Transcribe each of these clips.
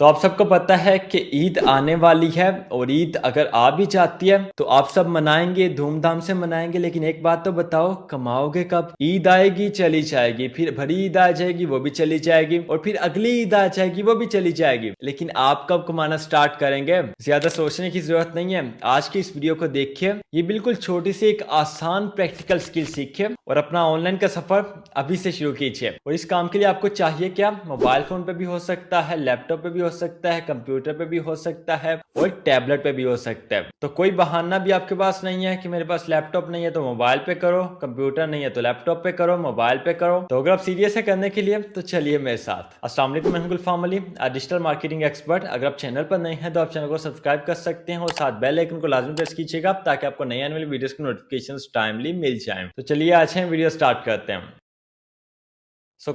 तो आप सबको पता है कि ईद आने वाली है और ईद अगर आ भी जाती है तो आप सब मनाएंगे, धूमधाम से मनाएंगे। लेकिन एक बात तो बताओ, कमाओगे कब? ईद आएगी चली जाएगी, फिर बड़ी ईद आ जाएगी वो भी चली जाएगी, और फिर अगली ईद आ जाएगी वो भी चली जाएगी। लेकिन आप कब कमाना स्टार्ट करेंगे? ज्यादा सोचने की जरूरत नहीं है। आज की इस वीडियो को देखिए, ये बिल्कुल छोटी सी एक आसान प्रैक्टिकल स्किल सीखिए और अपना ऑनलाइन का सफर अभी से शुरू कीजिए। और इस काम के लिए आपको चाहिए क्या? मोबाइल फोन पे भी हो सकता है, लैपटॉप पे भी हो सकता है, कंप्यूटर पे भी हो सकता है और टैबलेट पे भी हो सकता है। तो कोई बहाना भी आपके पास नहीं है कि मेरे पास लैपटॉप नहीं है तो मोबाइल पे करो, कंप्यूटर नहीं है तो लैपटॉप पे करो, मोबाइल पे करो। तो अगर आप सीरियस है करने के लिए तो चलिए मेरे साथ। अस्सलाम वालेकुम, मैं हूं गुलफाम अली, डिजिटल मार्केटिंग एक्सपर्ट। अगर आप चैनल पर नए हैं तो आप चैनल को सब्सक्राइब कर सकते हैं और साथ बेल आइकन को लाजमी प्रेस कीजिएगा ताकि आपको नई आने वाली वीडियोस की नोटिफिकेशंस टाइमली मिल जाएं। तो चलिए आज हम वीडियो स्टार्ट करते हैं।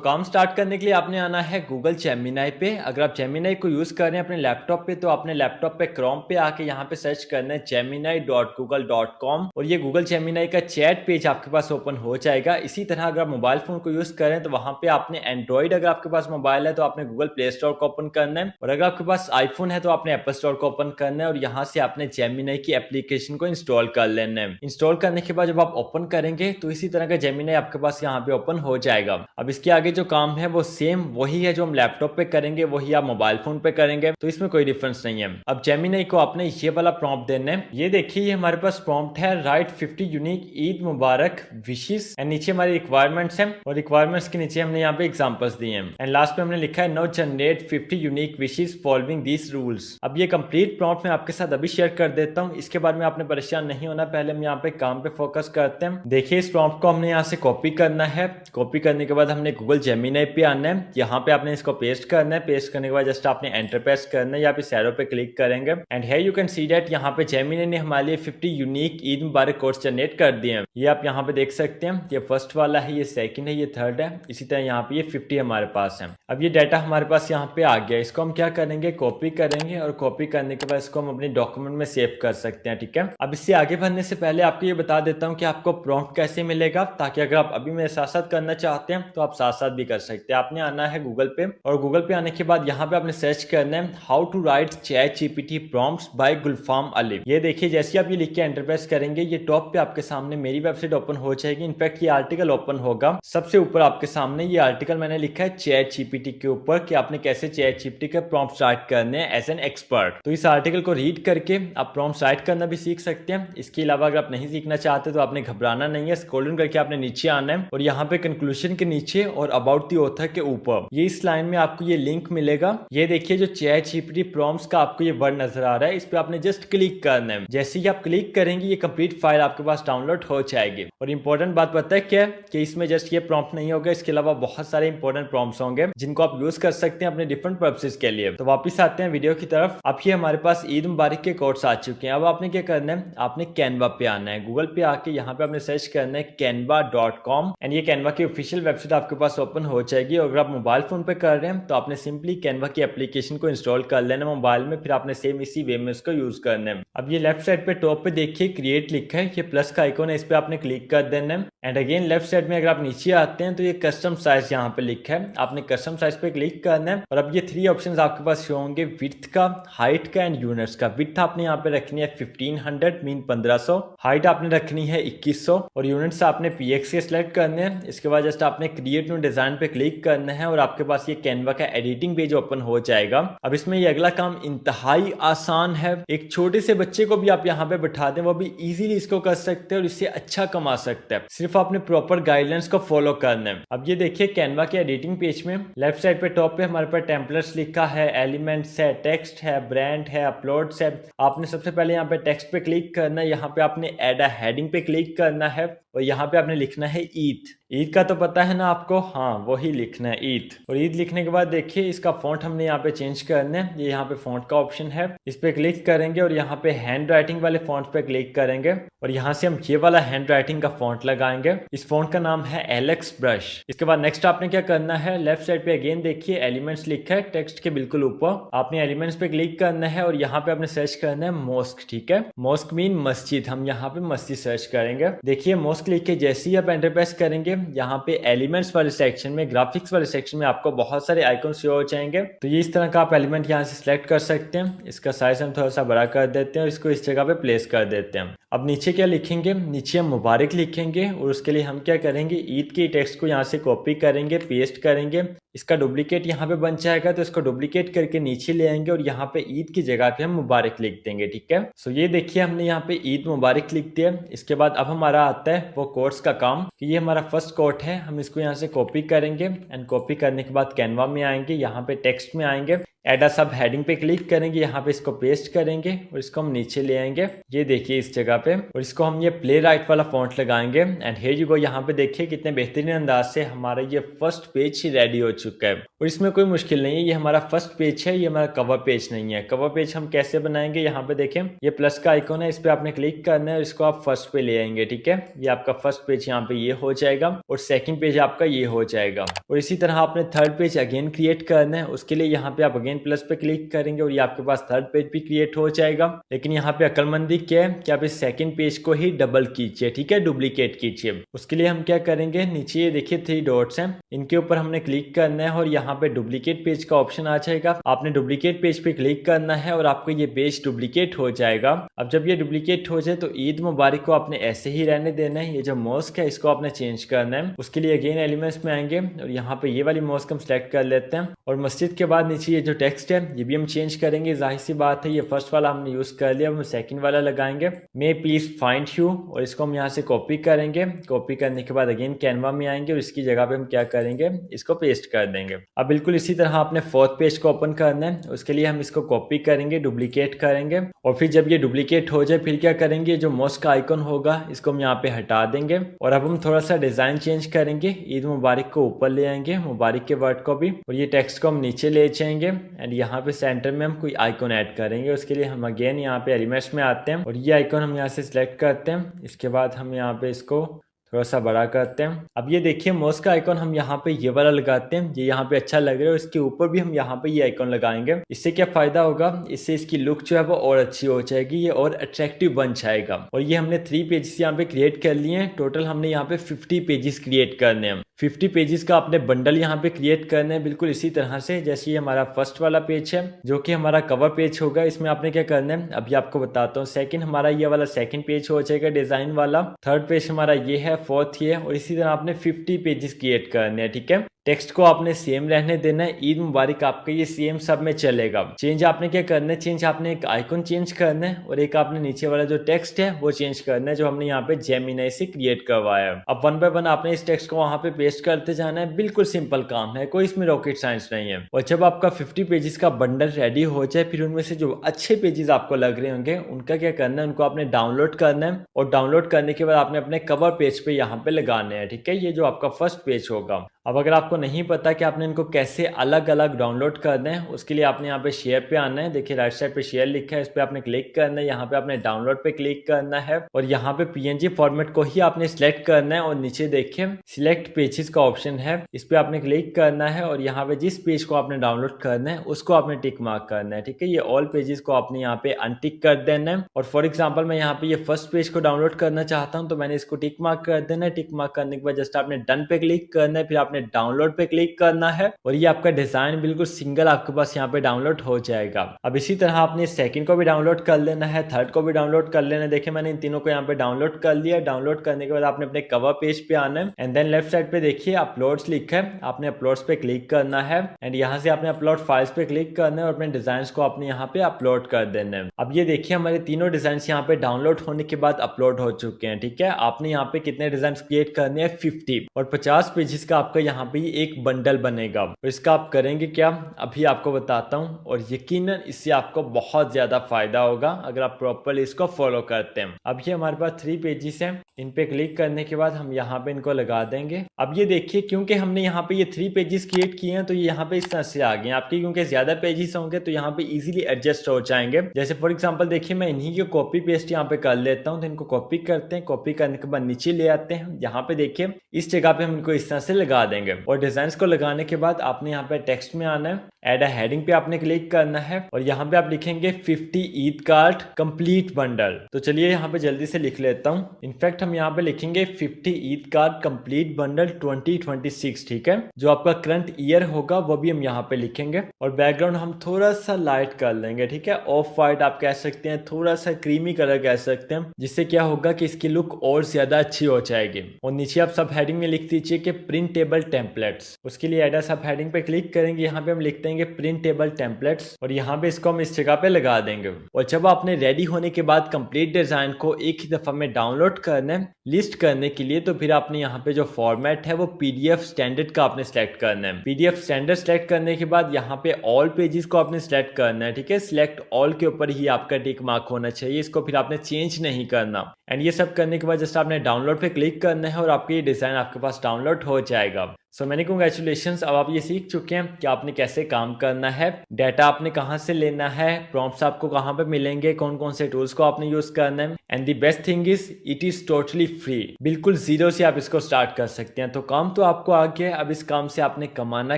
काम स्टार्ट करने के लिए आपने आना है गूगल जेमिनाई पे। अगर आप जेमिनाई को यूज कर रहे हैं अपने लैपटॉप पे तो आपने लैपटॉप पे क्रोम पे आके यहाँ पे सर्च करना है gemini.google.com और ये गूगल जेमिनाई का चैट पेज आपके पास ओपन हो जाएगा। इसी तरह अगर आप मोबाइल फोन को यूज करें तो वहां पे आपने एंड्रॉइड, अगर आपके पास मोबाइल है तो आपने गूगल प्ले स्टोर को ओपन करना है, और अगर आपके पास आईफोन है तो आपने एप्पल स्टोर को ओपन करना है और यहाँ से आपने जेमिनाई की एप्लीकेशन को इंस्टॉल कर लेना है। इंस्टॉल करने के बाद जब आप ओपन करेंगे तो इसी तरह का जेमिनाई आपके पास यहाँ पे ओपन हो जाएगा। अब इसके आगे जो काम है वो सेम वही है जो हम लैपटॉप पे करेंगे, वही आप मोबाइल फोन पे करेंगे, तो इसमें कोई डिफरेंस नहीं है। अब जेमिनाई को आपने ये वाला प्रॉम्प्ट देना है। ये देखिए, ये हमारे पास प्रॉम्प्ट है, right 50 unique Eid Mubarak wishes, and नीचे हमारी रिक्वायरमेंट्स है और रिक्वायरमेंट्स के नीचे हमने यहाँ पे एग्जांपल्स दिए हैं, एंड लास्ट में हमने लिखा है no generate 50 unique wishes following this rules. अब ये कंप्लीट प्रॉम्प्ट मैं आपके साथ अभी शेयर कर देता हूँ। इसके बारे में आपने परेशान नहीं होना, पहले हम यहाँ पे काम पे फोकस करते हैं। देखिए, इस प्रॉम्प्ट को हमने यहाँ से कॉपी करना है। कॉपी करने के बाद हमने गूगल जेमिनाई पे आना है, यहाँ पे आपने इसको पेस्ट करना है। पेस्ट करने के बाद जस्ट आपने एंटर प्रेस करना है या फिर एरो पे क्लिक करेंगे, and here you can see that यहाँ पे जेमिनी ने हमारे लिए 50 यूनिक ईद मुबारक कोड्स जनरेट कर दिए हैं। ये आप यहाँ पे देख सकते हैं, ये फर्स्ट वाला है, ये सेकंड है, ये थर्ड है। इसी तरह यहाँ पे ये 50 हमारे पास है। अब ये डाटा हमारे पास यहाँ पे आ गया। इसको हम क्या करेंगे, कॉपी करेंगे, और कॉपी करने के बाद इसको हम अपने डॉक्यूमेंट में सेव कर सकते हैं। ठीक है, अब इससे आगे बढ़ने से पहले आपको ये बता देता हूँ कि आपको प्रॉम्प्ट कैसे मिलेगा, ताकि अगर आप अभी मेरे साथ साथ करना चाहते हैं तो आप साथ साथ भी कर सकते हैं। आपने आना है गूगल पे, और गूगल पे आने के बाद यहाँ पे आपने सर्च करना है how to write ChatGPT prompts by Gulfam Ali. ये देखिए, जैसे आप ये लिख के एंटर प्रेस करेंगे, ये टॉप पे आपके सामने मेरी वेबसाइट ओपन हो जाएगी। इनफैक्ट ये आर्टिकल ओपन होगा सबसे ऊपर आपके सामने। ये आर्टिकल मैंने लिखा है चैट जीपीटी के ऊपर कि आपने कैसे चैट जीपीटी के प्रॉम्प्ट्स राइट करने हैं एज एन एक्सपर्ट। तो इस आर्टिकल को रीड करके आप प्रॉम्प्ट्स राइट करना भी सीख सकते हैं। इसके अलावा अगर आप नहीं सीखना चाहते तो आपने घबराना नहीं है। स्क्रॉल डाउन करके आपने नीचे आना है और यहाँ पे कंक्लूजन के नीचे और अबाउट द ऑथर के ऊपर ये इस लाइन में आपको ये लिंक मिलेगा। ये देखिए, जो चैट जीपीटी प्रॉम्प्ट्स का आपको ये वर्ड नजर आ रहा है, इस पे आपने जस्ट क्लिक करना है। जैसे ही आप क्लिक करेंगे ये कंप्लीट फाइल आपके पास डाउनलोड हो जाएगी। और इंपॉर्टेंट बात पता है क्या, कि इसमें जस्ट ये प्रॉम्प्ट नहीं होगा, इसके अलावा बहुत सारे इंपॉर्टेंट प्रॉम्प्ट्स होंगे जिनको आप यूज कर सकते हैं अपने डिफरेंट पर्पसेस के लिए। तो वापिस आते हैं वीडियो की तरफ। अब ये हमारे पास ईद मुबारक के कोड्स आ चुके हैं। अब आपने क्या करना है, आपने कैनवा पे आना है। गूगल पे आके यहाँ पे आपने सर्च करना है canva.com, एंड ये कैनवा की ऑफिशियल वेबसाइट आपके पास ओपन हो जाएगी। और अगर आप मोबाइल फोन पे कर रहे हैं तो आपने सिंपली कैनवा की एप्लीकेशन को इंस्टॉल कर लेना मोबाइल में, फिर आपने सेम इसी वे में इसको यूज करना है। अब ये लेफ्ट साइड पे टॉप पे देखिए क्रिएट लिखा है, ये प्लस का आइकॉन है, इस पे आपने क्लिक कर देना है। एंड अगेन लेफ्ट साइड में अगर आप नीचे आते हैं तो ये कस्टम साइज यहाँ पे लिखा है, आपने कस्टम साइज पे क्लिक करना है। और अब ये 3 ऑप्शंस आपके पास शो होंगे, विड्थ का, हाइट का एंड यूनिट्स का। विड्थ आपने यहाँ पे रखनी है 1500 मीन 1500, हाइट आपने रखनी है 2100, और यूनिट्स आपने पीएक्स के सिलेक्ट करने हैं। इसके बाद जस्ट आपने क्रिएट न्यू डिजाइन पे क्लिक करना है और आपके पास ये कैनवा का एडिटिंग पेज ओपन हो जाएगा। अब इसमें ये अगला काम इंतहाई आसान है। एक छोटे से बच्चे को भी आप यहाँ पे बैठा दें, वो भी इजीली इसको कर सकते हैं और इससे अच्छा कमा सकते हैं। सिर्फ आपने प्रॉपर गाइडलाइंस को फॉलो करना है। अब ये देखिए, कैनवा के एडिटिंग पेज में लेफ्ट साइड पे टॉप पे हमारे पास टेम्पलेट्स लिखा है, एलिमेंट्स है, टेक्स्ट है, ब्रांड है, अपलोड्स है। आपने सबसे पहले यहाँ पे टेक्स्ट पे क्लिक करना है, यहाँ पे आपने एड अ हेडिंग पे क्लिक करना है और यहाँ पे आपने लिखना है ईद। ईद का तो पता है ना आपको, हाँ वही लिखना है ईद। और ईद लिखने के बाद देखिए, इसका फॉन्ट हमने यहाँ पे चेंज करना है। ये यहाँ पे फॉन्ट का ऑप्शन है, इस पे क्लिक करेंगे और यहाँ पे हैंड राइटिंग वाले फॉन्ट पे क्लिक करेंगे और यहाँ से हम ये वाला हैंड राइटिंग का फॉन्ट लगाएंगे। इस फॉन्ट का नाम है एलेक्स ब्रश। इसके बाद नेक्स्ट आपने क्या करना है, लेफ्ट साइड पे अगेन देखिए एलिमेंट्स लिखा है टेक्स्ट के बिल्कुल ऊपर, आपने एलिमेंट्स पे क्लिक करना है और यहाँ पे आपने सर्च करना है मॉस्क। ठीक है, मॉस्क मीन मस्जिद, हम यहाँ पे मस्जिद सर्च करेंगे। देखिए मॉस्क लिख के जैसे ही आप एंटर प्रेस करेंगे, यहाँ पे एलिमेंट्स वाले सेक्शन में, ग्राफिक्स वाले सेक्शन में आपको बहुत सारे आइकन शो हो जाएंगे। तो ये इस तरह का आप एलिमेंट यहाँ से सिलेक्ट कर सकते हैं। इसका साइज हम थोड़ा सा बड़ा कर देते हैं और इसको इस जगह पे प्लेस कर देते हैं। अब नीचे क्या लिखेंगे, नीचे हम मुबारक लिखेंगे और उसके लिए हम क्या करेंगे, ईद के टेक्स्ट को यहाँ से कॉपी करेंगे, पेस्ट करेंगे, इसका डुप्लीकेट यहाँ पे बन जाएगा तो इसको डुप्लीकेट करके नीचे ले आएंगे और यहाँ पे ईद की जगह पे हम मुबारक लिख देंगे। ठीक है, सो ये देखिए हमने यहाँ पे ईद मुबारक लिख दिया। इसके बाद अब हमारा आता है वो कोट्स का काम कि ये हमारा फर्स्ट कोट है, हम इसको यहाँ से कॉपी करेंगे एंड कॉपी करने के बाद कैनवा में आएंगे, यहाँ पे टेक्स्ट में आएंगे, एड अ सब हेडिंग पे क्लिक करेंगे, यहाँ पे इसको पेस्ट करेंगे और इसको हम नीचे ले आएंगे, ये देखिए इस जगह पे, और इसको हम ये प्ले राइट वाला फॉन्ट लगाएंगे एंड हियर यू गो। यहाँ पे देखिए कितने बेहतरीन अंदाज से हमारा ये फर्स्ट पेज ही रेडी हो चुका है और इसमें कोई मुश्किल नहीं है। ये हमारा फर्स्ट पेज है, ये हमारा कवर पेज नहीं है। कवर पेज हम कैसे बनाएंगे, यहाँ पे देखें ये प्लस का आइकॉन है, इस पे आपने क्लिक करना है और इसको आप फर्स्ट पे ले आएंगे। ठीक है, ये आपका फर्स्ट पेज यहाँ पे ये हो जाएगा और सेकंड पेज आपका ये हो जाएगा। और इसी तरह आपने थर्ड पेज अगेन क्रिएट करना है, उसके लिए यहाँ पे आप अगेन प्लस पे क्लिक करेंगे और ये आपके पास थर्ड पेज भी क्रिएट हो जाएगा। लेकिन यहाँ पे अक्लमंदी क्या है कि आप इस सेकंड पेज को ही डबल कीजिए, ठीक है, डुप्लीकेट कीजिए। उसके लिए हम क्या करेंगे, नीचे ये देखिए 3 डॉट्स हैं, इनके ऊपर हमने क्लिक करना है और यहाँ पे डुप्लीकेट पेज का ऑप्शन आ जाएगा। आपने डुप्लीकेट पेज पे क्लिक करना है और आपको ये पेज डुप्लीकेट हो जाएगा। अब जब ये डुप्लीकेट हो जाए तो ईद मुबारक को आपने ऐसे ही रहने देना है। ये जो मॉस्क है इसको आपने चेंज करना है। उसके लिए अगेन एलिमेंट्स में आएंगे और यहाँ पे ये वाली मॉस्क हम सेलेक्ट कर लेते हैं और मस्जिद के बाद नीचे ये जो टेक्स्ट है ये भी हम चेंज करेंगे। जाहिर सी बात है, ये फर्स्ट वाला हमने यूज कर लिया, हम सेकंड वाला लगाएंगे, मे प्लीज फाइंड यू, और इसको हम यहाँ से कॉपी करेंगे। कॉपी करने के बाद अगेन कैनवा में आएंगे और इसकी जगह पे हम क्या करेंगे, इसको पेस्ट कर देंगे। अब बिल्कुल इसी तरह आपने फोर्थ पेज को ओपन करना है। उसके लिए हम इसको कॉपी करेंगे, डुप्लीकेट करेंगे और फिर जब ये डुप्लीकेट हो जाए फिर क्या करेंगे, जो मॉस्क का आइकन होगा इसको हम यहाँ पे हटा देंगे और अब हम थोड़ा सा डिजाइन चेंज करेंगे। ईद मुबारक को ऊपर ले आएंगे, मुबारक के वर्ड को भी, और ये टेक्स्ट को हम नीचे ले जाएंगे एंड यहाँ पे सेंटर में हम कोई आइकॉन ऐड करेंगे। उसके लिए हम अगेन यहाँ पे एलिमेंट्स में आते हैं और ये आइकॉन हम यहाँ से सिलेक्ट करते हैं। इसके बाद हम यहाँ पे इसको थोड़ा सा बड़ा करते हैं। अब ये देखिए माउस का आइकॉन हम यहाँ पे ये वाला लगाते हैं, ये यहाँ पे अच्छा लग रहा है। इसके ऊपर भी हम यहाँ पे ये आइकॉन लगाएंगे। इससे क्या फायदा होगा, इससे इसकी लुक जो है वो और अच्छी हो जाएगी, ये और अट्रैक्टिव बन जाएगा। और ये हमने 3 पेजेस यहाँ पे क्रिएट कर लिए हैं। टोटल हमने यहाँ पे 50 पेजेस क्रिएट करने हैं। 50 पेजेस का आपने बंडल यहाँ पे क्रिएट करना है, बिल्कुल इसी तरह से जैसे ये हमारा फर्स्ट वाला पेज है जो कि हमारा कवर पेज होगा। इसमें आपने क्या करना है अभी आपको बताता हूँ। सेकंड हमारा ये वाला सेकंड पेज हो जाएगा डिजाइन वाला, थर्ड पेज हमारा ये है, फोर्थ ये, और इसी तरह आपने 50 पेजेस क्रिएट करने हैं। ठीक है, टेक्स्ट को आपने सेम रहने देना है। ईद मुबारक आपका ये सेम सब में चलेगा। चेंज आपने क्या करना है, चेंज आपने एक आइकन चेंज करना है और एक आपने नीचे वाला जो टेक्स्ट है वो चेंज करना है जो हमने यहाँ पे जेमिनी से क्रिएट करवाया है। अब 1 बाय 1 आपने इस टेक्स्ट को वहां पे पेस्ट करते जाना है। बिल्कुल सिंपल काम है, कोई इसमें रॉकेट साइंस नहीं है। और जब आपका 50 पेजेस का बंडल रेडी हो जाए फिर उनमें से जो अच्छे पेजेस आपको लग रहे होंगे उनका क्या करना है, उनको आपने डाउनलोड करना है और डाउनलोड करने के बाद आपने अपने कवर पेज पे यहाँ पे लगाने हैं। ठीक है, ये जो आपका फर्स्ट पेज होगा। अब अगर आपको नहीं पता कि आपने इनको कैसे अलग अलग डाउनलोड करना है, उसके लिए आपने यहाँ पे शेयर पे आना है। देखिए राइट साइड पे शेयर लिखा है, इस पे आपने क्लिक करना है। यहाँ पे आपने डाउनलोड पे क्लिक करना है और यहाँ पे पीएनजी फॉर्मेट को ही आपने सिलेक्ट करना है और नीचे देखिए सिलेक्ट पेजेस का ऑप्शन है, इस पे आपने क्लिक करना है और यहाँ पे जिस पेज को आपने डाउनलोड करना है उसको आपने टिक मार्क करना है। ठीक है, ये ऑल पेजेस को आपने यहाँ पे अनटिक कर देना है। और फॉर एग्जाम्पल मैं यहाँ पे ये फर्स्ट पेज को डाउनलोड करना चाहता हूँ तो मैंने इसको टिक मार्क कर देना है। टिक मार्क करने के बाद जस्ट आपने डन पे क्लिक करना है, फिर आपने डाउनलोड पे क्लिक करना है और ये आपका डिजाइन बिल्कुल सिंगल आपके पास यहाँ पे डाउनलोड हो जाएगा। अब इसी तरह आपने सेकंड को भी डाउनलोड कर लेना है, थर्ड को भी डाउनलोड कर लेना है। देखिए मैंने इन तीनों को यहाँ पे डाउनलोड कर लिया। डाउनलोड करने के बाद आपने अपने कवर पेज पे आना है एंड देन लेफ्ट साइड पे देखिए अपलोड्स लिखा है, आपने अपलोड्स पे क्लिक करना है एंड यहाँ से आपने अपलोड फाइल्स पे क्लिक करना है और अपने डिजाइन को आपने यहाँ पे अपलोड कर देना है। अब ये देखिए हमारे तीनों डिजाइन यहाँ पे डाउनलोड होने के बाद अपलोड हो चुके हैं। ठीक है, आपने यहाँ पे कितने डिजाइन क्रिएट करने हैं, 50, और 50 पेजेस का आपका यहाँ पे एक बंडल बनेगा। तो इसका आप करेंगे क्या, अभी आपको बताता हूँ और यकीनन इससे आपको बहुत ज्यादा फायदा होगा अगर आप प्रॉपर्ली इसको फॉलो करते हैं। अब ये हमारे पास 3 पेजेस हैं, इन पे क्लिक करने के बाद हम यहाँ पे इनको लगा देंगे। अब ये देखिए क्योंकि हमने यहाँ पे ये 3 पेजेस क्रिएट किए हैं तो ये यहाँ पे इस तरह से आ गए। आपके क्योंकि ज्यादा पेजेस होंगे तो यहाँ पे इजीली एडजस्ट हो जाएंगे। जैसे फॉर एग्जांपल देखिए मैं इन्हीं की कॉपी पेस्ट यहाँ पे कर लेता हूँ, तो इनको कॉपी करते हैं। कॉपी करने के बाद नीचे ले आते हैं, यहाँ पे देखिए इस जगह पे हम इनको इस तरह से लगा देंगे और डिजाइन को लगाने के बाद आपने यहाँ पे टेक्स्ट में आना है, ऐड अ हेडिंग पे आपने क्लिक करना है और यहाँ पे आप लिखेंगे 50 ईद कार्ड कंप्लीट बंडल। तो चलिए यहाँ पे जल्दी से लिख लेता हूँ। इनफैक्ट हम यहाँ पे लिखेंगे 50 ईद कार्ड कंप्लीट बंडल 2026, ठीक है। जो आपका करंट ईयर होगा वो भी हम यहाँ पे लिखेंगे और बैकग्राउंड हम थोड़ा सा लाइट कर लेंगे, ठीक है। ऑफ वाइट आप कह सकते हैं, थोड़ा सा क्रीमी कलर कह सकते हैं, जिससे क्या होगा कि इसकी लुक और ज्यादा अच्छी हो जाएगी। और नीचे आप सब हेडिंग में लिख दीजिए कि प्रिंटेबल टेम्पलेट्स। उसके लिए ऐड अ सब हेडिंग पे क्लिक करेंगे, यहाँ पे हम लिख देंगे प्रिंटेबल टेम्पलेट्स और यहाँ पे इसको हम इस जगह पे लगा देंगे। और जब आपने रेडी होने के बाद कंप्लीट डिजाइन को एक ही दफा में डाउनलोड करना है लिस्ट करने के लिए, तो फिर आपने यहाँ पे जो फॉर्मेट है वो पीडीएफ स्टैंडर्ड का आपने सिलेक्ट करना है। पीडीएफ स्टैंडर्ड सेलेक्ट करने के बाद यहाँ पे ऑल पेजेस को आपने सिलेक्ट करना है, ठीक है। सिलेक्ट ऑल के ऊपर ही आपका टिक मार्क होना चाहिए, इसको फिर आपने चेंज नहीं करना। एंड ये सब करने के बाद जस्ट आपने डाउनलोड पे क्लिक करना है और आपके ये डिजाइन आपके पास डाउनलोड हो जाएगा। सो मैंने कांग्रेचुलेशंस, अब आप ये सीख चुके हैं कि आपने कैसे काम करना है, डाटा आपने कहाँ से लेना है, प्रॉम्प्ट्स आपको कहाँ पे मिलेंगे, कौन कौन से टूल्स को आपने यूज करना है। And the best thing is it is totally free, बिल्कुल जीरो से आप इसको स्टार्ट कर सकते हैं। तो काम तो आपको आ गया, अब इस काम से आपने कमाना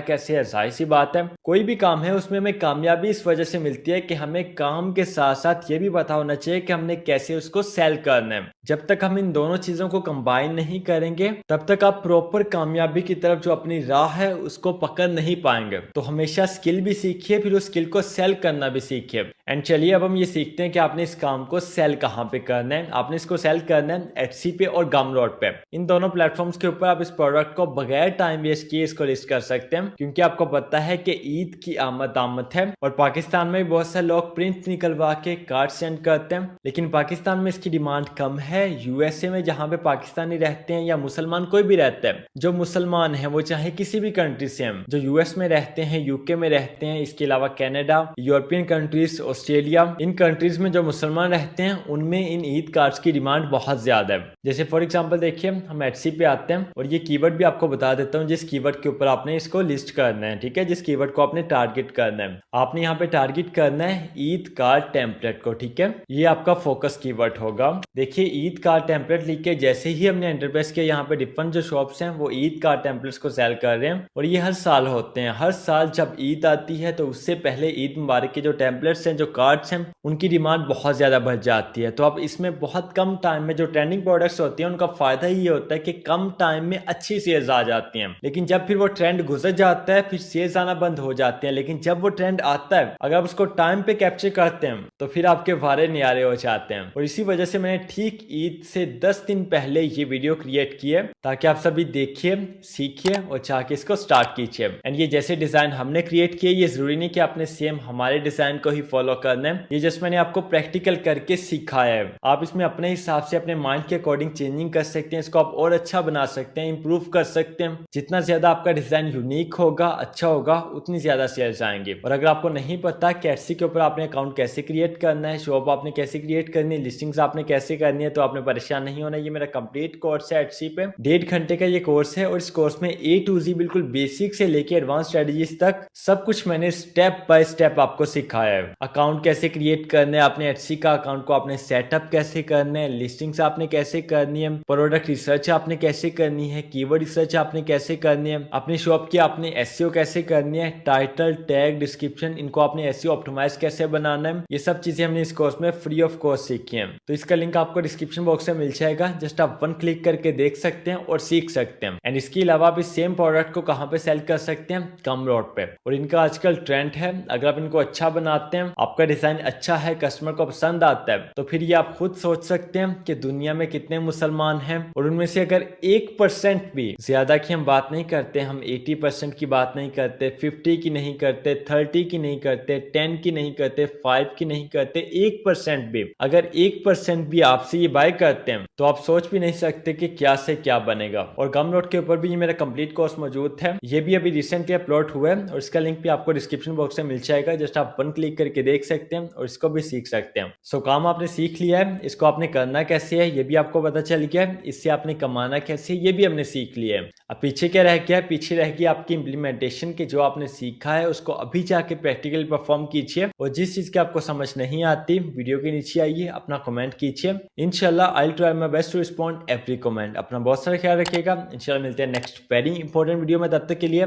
कैसे है, जाहिर सी बात है। कोई भी काम है उसमें हमें कामयाबी इस वजह से मिलती है कि हमें काम के साथ साथ ये भी पता होना चाहिए कि हमने कैसे उसको सेल करना है। जब तक हम इन दोनों चीजों को कंबाइन नहीं करेंगे तब तक आप प्रॉपर कामयाबी की तरफ जो अपनी राह है उसको पकड़ नहीं पाएंगे। तो हमेशा स्किल भी सीखिए, फिर उस स्किल को सेल करना भी सीखिए। एंड चलिए अब हम ये सीखते हैं कि आपने इस काम को सेल कहाँ पे करना है। आपने इसको सेल करना है एटसी पे और गमरोड पे। इन दोनों प्लेटफॉर्म्स के ऊपर आप इस प्रोडक्ट को बगैर टाइम वेस्ट किए इसको लिस्ट कर सकते हैं, क्योंकि आपको पता है कि ईद की आमद है और पाकिस्तान में बहुत सारे लोग प्रिंट निकलवा के कार्ड सेंड करते हैं, लेकिन पाकिस्तान में इसकी डिमांड कम है। यूएसए में जहाँ पे पाकिस्तानी रहते हैं या मुसलमान कोई भी रहता है, जो मुसलमान है वो चाहे किसी भी कंट्री से हैं, जो यूएस में रहते हैं, यूके में रहते हैं, इसके अलावा कनाडा, यूरोपियन कंट्रीज, ऑस्ट्रेलिया, इन कंट्रीज में जो मुसलमान रहते हैं उनमें इन ईद कार्ड्स की डिमांड बहुत ज्यादा है। जैसे फॉर एग्जांपल देखिए हम एटसी पे आते हैं और ये कीवर्ड भी आपको बता देता हूँ जिस कीवर्ड के ऊपर आपने इसको लिस्ट करना है, ठीक है। जिस कीवर्ड को आपने टारगेट करना है, आपने यहाँ पे टारगेट करना है ईद कार्ड टेम्पलेट को, ठीक है। ये आपका फोकस कीवर्ड होगा। देखिए ईद कार्ड टेम्पलेट लिख के जैसे ही हमने एंटर प्रेस किया, यहाँ पे डिफरेंट जो शॉप्स हैं वो ईद कार्ड टेम्पलेट्स को सेल कर रहे हैं और ये हर साल होते हैं। हर साल जब ईद आती है तो उससे पहले ईद मुबारक के जो टेम्पलेट्स हैं, जो कार्ड्स हैं, उनकी डिमांड बहुत ज्यादा बढ़ जाती है। तो अब इसमें बहुत कम टाइम में जो ट्रेंडिंग प्रोडक्ट्स होती हैं उनका फायदा ये होता है कि कम टाइम में अच्छी सेल्स आ जाती हैं। लेकिन जब फिर वो ट्रेंड गुजर जाता है फिर सेल्स आना बंद हो जाते हैं। लेकिन जब वो ट्रेंड आता है, अगर आप उसको टाइम पे कैप्चर करते हैं तो फिर आपके वारे न्यारे हो जाते हैं। और इसी वजह से मैंने ठीक ईद से 10 दिन पहले ये वीडियो क्रिएट की है ताकि आप सभी देखिए, सीखिए और जाके इसको स्टार्ट कीजिए। एंड ये जैसे डिजाइन हमने क्रिएट किए, ये जरूरी नहीं कि आपने सेम हमारे डिजाइन को ही फॉलो करना है। ये जस्ट मैंने आपको प्रैक्टिकल करके सिखाया है। आप इसमें अपने हिसाब से अपने माइंड के अकॉर्डिंग चेंजिंग कर सकते हैं, इसको आप और अच्छा बना सकते हैं, इंप्रूव कर सकते हैं। जितना ज्यादा आपका डिजाइन यूनिक होगा, अच्छा होगा, उतनी ज्यादा सेल्स आएंगे। और अगर आपको नहीं पता कि एटसी के ऊपर आपने अकाउंट कैसे क्रिएट करना है, शॉप आपने कैसे क्रिएट करनी है, लिस्टिंग्स आपने कैसे करनी है, तो आपने परेशान नहीं होना। ये मेरा कंप्लीट कोर्स है एटसी पे, 1.5 घंटे का ये कोर्स है और इस कोर्स में A to Z बिल्कुल बेसिक से लेके एडवांस स्ट्रेटजीज तक सब कुछ मैंने स्टेप बाय स्टेप आपको सिखाया है। अकाउंट कैसे क्रिएट करना है, आपने एटसी का अकाउंट को आपने सेटअप कैसे करना है, लिस्टिंग्स आपने कैसे करनी है, प्रोडक्ट रिसर्च आपने कैसे करनी है, कीवर्ड रिसर्च आपने कैसे करनी है, अपनी शॉप की आपने एसईओ कैसे करनी है, टाइटल, टैग, डिस्क्रिप्शन, इनको आपने एसईओ ऑप्टिमाइज कैसे बनाना है। ये सब चीजें हमने इस कोर्स में फ्री ऑफ कॉस्ट सीखी है। तो इसका लिंक आपको डिस्क्रिप्शन बॉक्स में मिल जाएगा, जस्ट आप 1 क्लिक करके देख सकते हैं और सीख सकते हैं। एंड इसके अलावा आप इस सेम प्रोडक्ट को कहाँ पे सेल कर सकते हैं, गमरोड पे। और इनका आजकल ट्रेंड है, अगर आप इनको अच्छा बनाते हैं, आपका डिजाइन अच्छा है, कस्टमर को पसंद आता है, तो फिर ये आप खुद सोच सकते हैं कि दुनिया में कितने मुसलमान हैं और उनमें से अगर 1% भी, ज्यादा की हम बात नहीं करते, हम 80% की बात नहीं करते, 50 की नहीं करते, 30 की नहीं करते, 10 की नहीं करते, 5 की नहीं करते, 1% भी, अगर 1% भी आपसे ये बाय करते हैं तो आप सोच भी नहीं सकते कि क्या से क्या बनेगा। और गमरोड के ऊपर भी ये मेरा कंप्लीट कोर्स मौजूद है, ये भी अभी रिसेंटली अपलोड हुआ है और इसका लिंक भी आपको डिस्क्रिप्शन बॉक्स में मिल जाएगा, जस्ट आप 1 क्लिक करके देख सकते हैं और इसको भी सीख सकते हैं। सो काम आपने सीख लिया है, इसको आपने करना कैसे है ये भी आपको पता चल गया है, इससे आपने कमाना कैसे ये भी हमने सीख लिया है। अब पीछे क्या रह गया है, पीछे रह गया आपकी इंप्लीमेंटेशन की, जो आपने सीखा है उसको अभी जाके प्रैक्टिकली परफॉर्म कीजिए। और जिस चीज की आपको समझ नहीं आती, वीडियो के नीचे आइए, अपना कमेंट कीजिए। इंशाल्लाह I will try my best to respond every comment. अपना बहुत सारा ख्याल रखिएगा, इंशाल्लाह मिलते हैं नेक्स्ट वेरी इंपॉर्टेंट वीडियो में। तब तक के लिए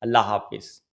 अल्लाह हाफिज़।